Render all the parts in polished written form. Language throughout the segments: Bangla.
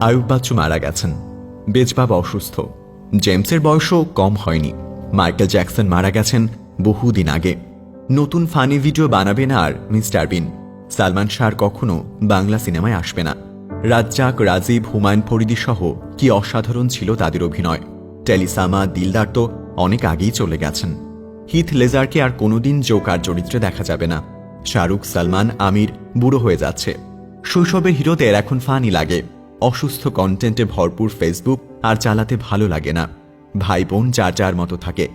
আয়ুব বাচ্চু মারা গেছেন, বেজবাবা অসুস্থ, জেমসের বয়সও কম হয়নি, মাইকেল জ্যাকসন মারা গেছেন বহুদিন আগে। নতুন ফানি ভিডিও বানাবে না আর মিস্টার বিন। সালমান শাহ কখনো বাংলা সিনেমায় আসবে না। রাজ্জাক, রাজীব, হুমায়ুন ফরিদি সহ কি অসাধারণ ছিল তাদের অভিনয়। টেলিসামা, দিলদার তো অনেক আগেই চলে গেছেন। হিথ লেজারকে আর কোনোদিন জোকার চরিত্রে দেখা যাবে না। শাহরুখ, সালমান, আমির বুড়ো হয়ে যাচ্ছে। শৈশবের হিরোদের এখন ফানি লাগে। অসুস্থ কন্টেন্টে ভরপুর ফেসবুক আর চালাতে ভালো লাগে না। ভাই বোন যার যার মতো থাকে,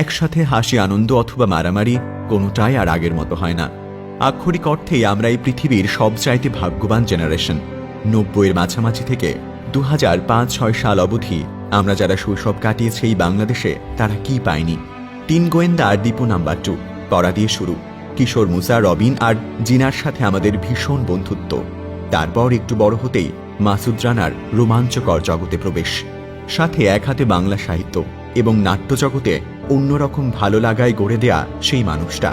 একসাথে হাসি, আনন্দ অথবা মারামারি কোনোটাই আর আগের মতো হয় না। আক্ষরিক অর্থেই আমরা এই পৃথিবীর সবচাইতে ভাগ্যবান জেনারেশন। 90-এর মাঝামাঝি থেকে 2005-6 সাল অবধি আমরা যারা শৈশব কাটিয়েছে এই বাংলাদেশে, তারা কি পায়নি? 3 গোয়েন্দা আর দীপু নাম্বার 2 পড়া দিয়ে শুরু। কিশোর, মুসা, রবিন আর জিনার সাথে আমাদের ভীষণ বন্ধুত্ব। তারপর একটু বড় হতেই মাসুদ রানার রোমাঞ্চকর জগতে প্রবেশ, সাথে এক হাতে বাংলা সাহিত্য এবং নাট্য জগতে অন্যরকম ভালো লাগায় গড়ে দেয়া সেই মানুষটা।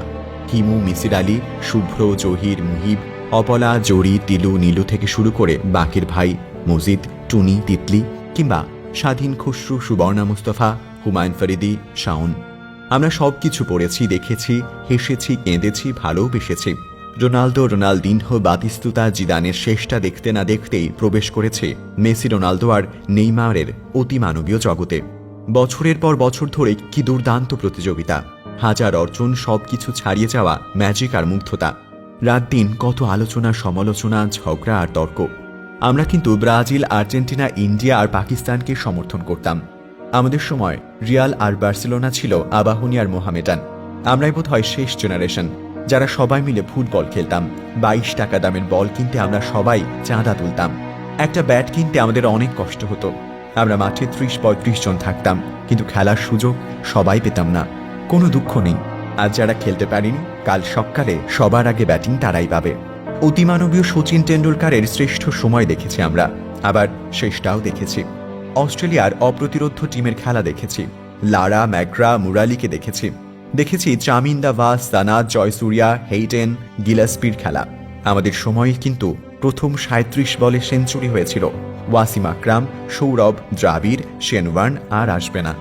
হিমু, মিসির আলী, শুভ্র, জহির, মুহিব, অপলা, জরি, তিলু, নীলু থেকে শুরু করে বাকের ভাই, মজিদ, টুনি, তিতলি কিংবা স্বাধীন, খুসরু, সুবর্ণা মুস্তফা, হুমায়ুন ফরিদি, শাওন। আমরা সব কিছু পড়েছি, দেখেছি, হেসেছি, কেঁদেছি, ভালোবেসেছি। রোনালদো, রোনালদিনহো, বাতিস্তুতা, জিদানের শেষটা দেখতে না দেখতেই প্রবেশ করেছে মেসি, রোনালদো আর নেইমারের অতিমানবীয় জগতে। বছরের পর বছর ধরে কি দুর্দান্ত প্রতিযোগিতা, হাজার অর্জন, সবকিছু ছাড়িয়ে যাওয়া ম্যাজিক আর মুগ্ধতা। রাত দিন কত আলোচনা, সমালোচনা, ঝগড়া আর তর্ক। আমরা কিন্তু ব্রাজিল, আর্জেন্টিনা, ইন্ডিয়া আর পাকিস্তানকে সমর্থন করতাম। আমাদের সময় রিয়াল আর বার্সেলোনা ছিল আবাহনী আর মোহামেডান। আমরাই বোধ হয় শেষ জেনারেশন যারা সবাই মিলে ফুটবল খেলতাম। 22 টাকা দামের বল কিনতে আমরা সবাই চাঁদা তুলতাম। একটা ব্যাট কিনতে আমাদের অনেক কষ্ট হতো। আমরা মাঠে 30-35 জন থাকতাম, কিন্তু খেলার সুযোগ সবাই পেতাম না। কোনো দুঃখ নেই, আজ যারা খেলতে পারেনি, কাল সকালে সবার আগে ব্যাটিং তারাই পাবে। অতিমানবীয় শচীন টেন্ডুলকারের শ্রেষ্ঠ সময় দেখেছি আমরা, আবার শেষটাও দেখেছি। অস্ট্রেলিয়ার অপ্রতিরোধ্য টিমের খেলা দেখেছি। লারা, ম্যাকগ্রা, মুরালিকে দেখেছি চামিন্দা ভাস, সানাদ, জয়সুরিয়া, হেইটেন, গিলাসপির খেলা। আমাদের সময় কিন্তু প্রথম 37 বলে সেঞ্চুরি হয়েছিল ওয়াসিম আকরাম, সৌরভ, দ্রাবিড়, শেনওয়ার্ন আর আসবে না।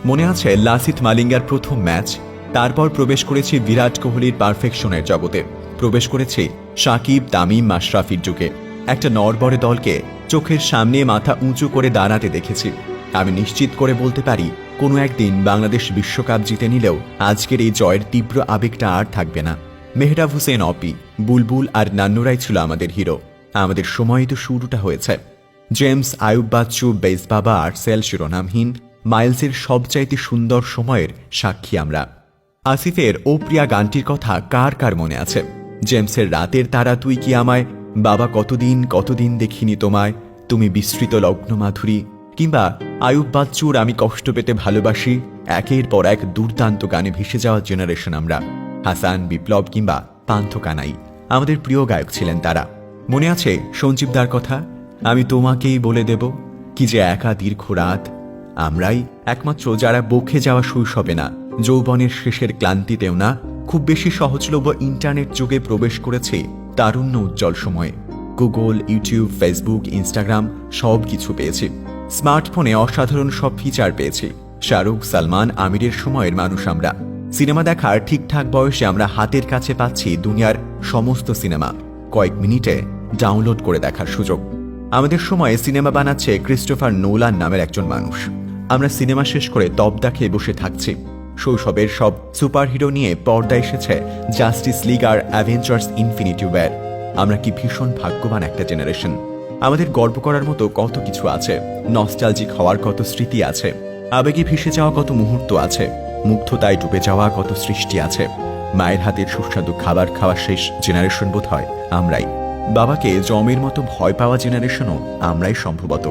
মনে আছে লাসিথ মালিঙ্গার প্রথম ম্যাচ। তারপর প্রবেশ করেছি বিরাট কোহলির পারফেকশনের জগতে, প্রবেশ করেছি সাকিব, তামিম, মাশরাফির যুগে। একটা নড়বড়ে দলকে চোখের সামনে মাথা উঁচু করে দাঁড়াতে দেখেছি। আমি নিশ্চিত করে বলতে পারি, কোনো একদিন বাংলাদেশ বিশ্বকাপ জিতে নিলেও আজকের এই জয়ের তীব্র আবেগটা আর থাকবে না। মেহরাব হোসেন, অপি, বুলবুল আর নান্নুরাই ছিল আমাদের হিরো। আমাদের সময় তো শুরুটা হয়েছে। জেমস, আয়ুব বাচ্চু, বেজবাবা, আর্সেল, শিরোনামহীন, মাইলসের সবচাইতে সুন্দর সময়ের সাক্ষী আমরা। আসিফের ও প্রিয়া গানটির কথা কার কার মনে আছে? জেমসের রাতের তারা তুই কি আমায়, বাবা কতদিন কতদিন দেখিনি তোমায়, তুমি বিস্তৃত লগ্ন মাধুরী, কিংবা আয়ুব বাচ্চুর আমি কষ্ট পেতে ভালোবাসি। একের পর এক দুর্দান্ত গানে ভেসে যাওয়া জেনারেশন আমরা। হাসান, বিপ্লব কিংবা পান্থ কানাই আমাদের প্রিয় গায়ক ছিলেন তারা। মনে আছে সঞ্জীবদার কথা, আমি তোমাকেই বলে দেব, কি যে একা দীর্ঘ রাত। আমরাই একমাত্র যারা বকে যাওয়া শৈশবে না, যৌবনের শেষের ক্লান্তিতেও না, খুব বেশি সহজলভ্য ইন্টারনেট যুগে প্রবেশ করেছে তারুণ্য উজ্জ্বল সময়ে। গুগল, ইউটিউব, ফেসবুক, ইনস্টাগ্রাম সব কিছু পেয়েছি। স্মার্টফোনে অসাধারণ সব ফিচার পেয়েছি। শাহরুখ, সালমান, আমিরের সময়ের মানুষ আমরা। সিনেমা দেখার ঠিকঠাক বয়সে আমরা হাতের কাছে পাচ্ছি দুনিয়ার সমস্ত সিনেমা, কয়েক মিনিটে ডাউনলোড করে দেখার সুযোগ। আমাদের সময়ে সিনেমা বানাচ্ছে ক্রিস্টোফার নোলান নামের একজন মানুষ। আমরা সিনেমা শেষ করে তবদা খেয়ে বসে থাকছি। শৈশবের সব সুপারহিরো নিয়ে পর্দায় এসেছে জাস্টিস লিগ আর অ্যাভেঞ্জার্স ইনফিনিটি ওয়্যার। আমরা কি ভীষণ ভাগ্যবান একটা জেনারেশন। আমাদের গর্ব করার মতো কত কিছু আছে, নস্টালজিক হওয়ার কত স্মৃতি আছে, আবেগে ভেসে যাওয়া কত মুহূর্ত আছে, মুগ্ধতায় ডুবে যাওয়া কত সৃষ্টি আছে। মায়ের হাতের সুস্বাদু খাবার খাওয়া শেষ জেনারেশন বোধ হয় আমরাই। বাবাকে জমের মতো ভয় পাওয়া জেনারেশনও আমরাই সম্ভবত।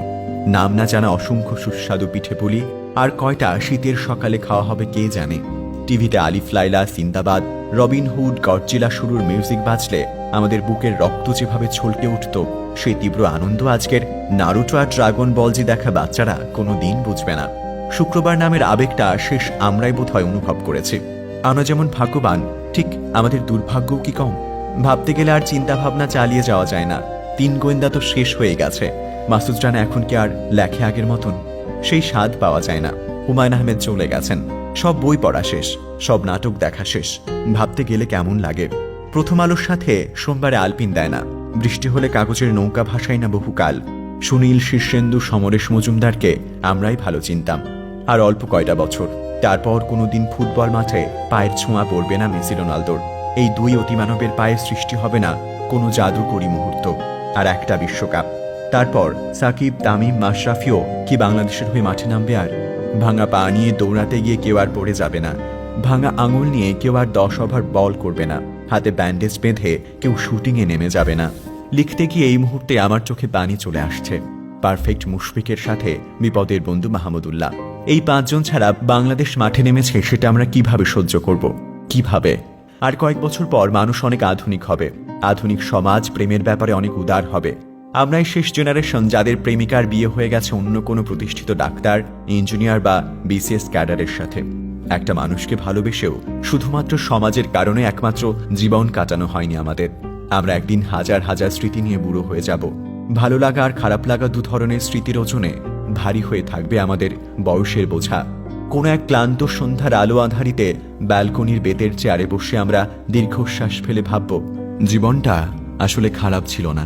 নাম না জানা অসংখ্য সুস্বাদু পিঠে পুলি আর কয়টা শীতের সকালে খাওয়া হবে কে জানে। টিভিতে আলিফ লায়লা, সিন্দাবাদ, রবিনহুড, গডজিলা শুরুর মিউজিক বাজলে আমাদের বুকের রক্ত যেভাবে ছলকে উঠত, সেই তীব্র আনন্দ আজকের নারুটো আর ড্রাগন বলজি দেখা বাচ্চারা কোনো দিন বুঝবে না। শুক্রবার নামের আবেগটা শেষ আমরাই বোধহয় অনুভব করেছি। আমরা যেমন ভাগ্যবান, ঠিক আমাদের দুর্ভাগ্যও কি কম? ভাবতে গেলে আর চিন্তা ভাবনা চালিয়ে যাওয়া যায় না। 3 গোয়েন্দা তো শেষ হয়ে গেছে। মাসুদ রানা এখন কি আর লেখে আগের মতন? সেই স্বাদ পাওয়া যায় না। হুমায়ুন আহমেদ চলে গেছেন, সব বই পড়া শেষ, সব নাটক দেখা শেষ। ভাবতে গেলে কেমন লাগে। প্রথম আলোর সাথে সোমবারে আলপিন দেয় না, বৃষ্টি হলে কাগজের নৌকা ভাসাই না বহুকাল। সুনীল, শীর্ষেন্দু, সমরেশ মজুমদারকে আমরাই ভালো চিনতাম। আর অল্প কয়টা বছর, তারপর কোনোদিন ফুটবল মাঠে পায়ের ছোঁয়া পড়বে না মেসি রোনালদোর। এই দুই অতিমানবের পায়ে সৃষ্টি হবে না কোনো জাদুকরী মুহূর্ত। আর একটা বিশ্বকাপ, তারপর সাকিব, তামিম, মাশরাফিও কি বাংলাদেশের হয়ে মাঠে নামবে? আর ভাঙা পা নিয়ে দৌড়াতে গিয়ে কেউ আর পড়ে যাবে না, ভাঙা আঙুল নিয়ে কেউ আর 10 ওভার বল করবে না, হাতে ব্যান্ডেজ বেঁধে কেউ শুটিংয়ে নেমে যাবে না। লিখতে গিয়ে এই মুহূর্তে আমার চোখে পানি চলে আসছে। পারফেক্ট মুশফিকের সাথে বিপদের বন্ধু মাহমুদুল্লাহ, এই 5 জন ছাড়া বাংলাদেশ মাঠে নেমেছে, সেটা আমরা কিভাবে সহ্য করব? কিভাবে? আর কয়েক বছর পর মানুষ অনেক আধুনিক হবে, আধুনিক সমাজ প্রেমের ব্যাপারে অনেক উদার হবে। আমরাই শেষ জেনারেশন যাদের প্রেমিকার বিয়ে হয়ে গেছে অন্য কোনো প্রতিষ্ঠিত ডাক্তার, ইঞ্জিনিয়ার বা বিসিএস ক্যাডারের সাথে। একটা মানুষকে ভালোবেসেও শুধুমাত্র সমাজের কারণে একমাত্র জীবন কাটানো হয়নি আমাদের। আমরা একদিন হাজার হাজার স্মৃতি নিয়ে বুড়ো হয়ে যাব। ভালো লাগা আর খারাপ লাগা দু ধরনের স্মৃতির ওজনে ভারী হয়ে থাকবে আমাদের বয়সের বোঝা। কোনো এক ক্লান্ত সন্ধ্যার আলো আঁধারিতে ব্যালকনির বেতের চেয়ারে বসে আমরা দীর্ঘশ্বাস ফেলে ভাবব, জীবনটা আসলে খারাপ ছিল না।